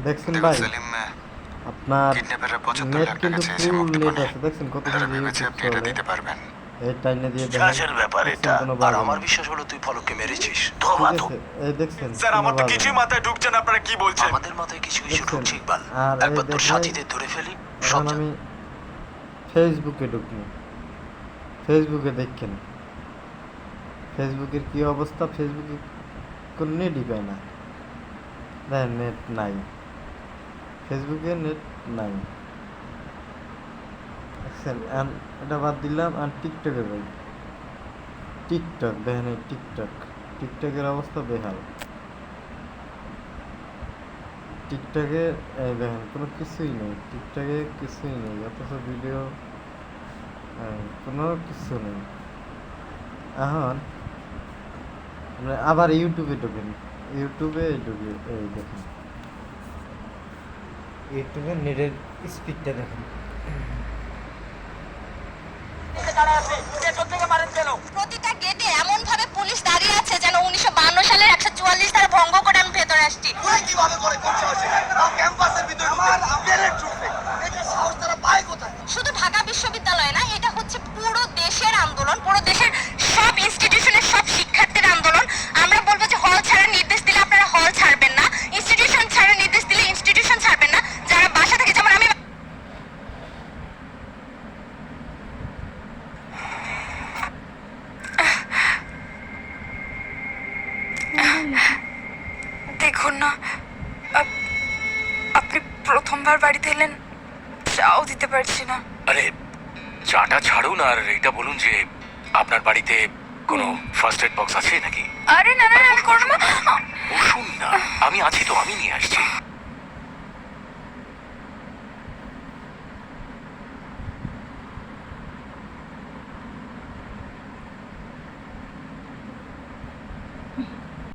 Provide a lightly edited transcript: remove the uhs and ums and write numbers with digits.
দেখছেন ভাই আপনার নেট কিন্তু ফুল নেট আছে, দেখছেন কত দিতে পারবেন। এই টাইনে দিয়ে কাজের ব্যাপার এটা, আর আমার বিশ্বাস হলো তুই ফলককে মেরেছিস। ধোমাধো। এই দেখছেন স্যার আমার তো কিছুই মাথায় ঢুকছে না, আপনারা কি বলছেন? আমাদের মাথায় কিছু ঢুকছে ইকবাল। আর একবার তোর সাথীদের ধরে ফেলি সব এখন আমি ফেসবুকে ঢুকি, ফেসবুকে দেখেন ফেসবুকের কি অবস্থা। ফেসবুকে কোনো নেটই পায় না, দেখেন নেট নাই, ফেসবুকে নেট নাই। দেখছেন এটা বাদ দিলাম। আর টিকটকে ভাই, টিকটক দেখেন, এই টিকটকের অবস্থা বেহাল। টিকটকে এই দেখেন কোনো কিছুই নেই, টিকটকে কিছুই নেই, অথচ ভিডিও কোনো কিছু নেই। এখন আমরা আবার ইউটিউবে ঢুকেন, ইউটিউবে ঢুকে এই দেখেন, ইউটিউবে নেটের স্পিডটা দেখেন। প্রতিটা গেটে এমন ভাবে পুলিশ দাঁড়িয়ে আছে যেন 1952 সালের 144 ধারা ভঙ্গ করে আমি ভেতরে আসছি। কিভাবে করে করছে ক্যাম্পাসের ভিতরে ঢুকে ব্যারেট ছুটবে, এটা সাহস তারা পায় কোথায়? শুধু ঢাকা বিশ্ববিদ্যালয় না, এটা হচ্ছে পুরো দেশের আন্দোলন, পুরো দেশের সব ইনস্টিটিউশনের সব শিক্ষার্থীর আন্দোলন। আমরা বলবো যে হল ছাড়ার নির্দেশ দিলে আপনারা হল ছাড়বেন না, ইনস্টিটিউশন ছাড়ার নির্দেশ দিলে ইনস্টিটিউশন ছাড়বেন না। যারা বাসা থেকে, যেমন আমি দেখুন না, আপনি প্রথমবার বাড়িতে এলেন, চাও দিতে পারছি না। আরে চাটা ছাড়ুন আর এটা বলুন যে আপনার বাড়িতে কোনো ফার্স্ট এড বক্স আছে নাকি? আরে না না, আমি করবো না।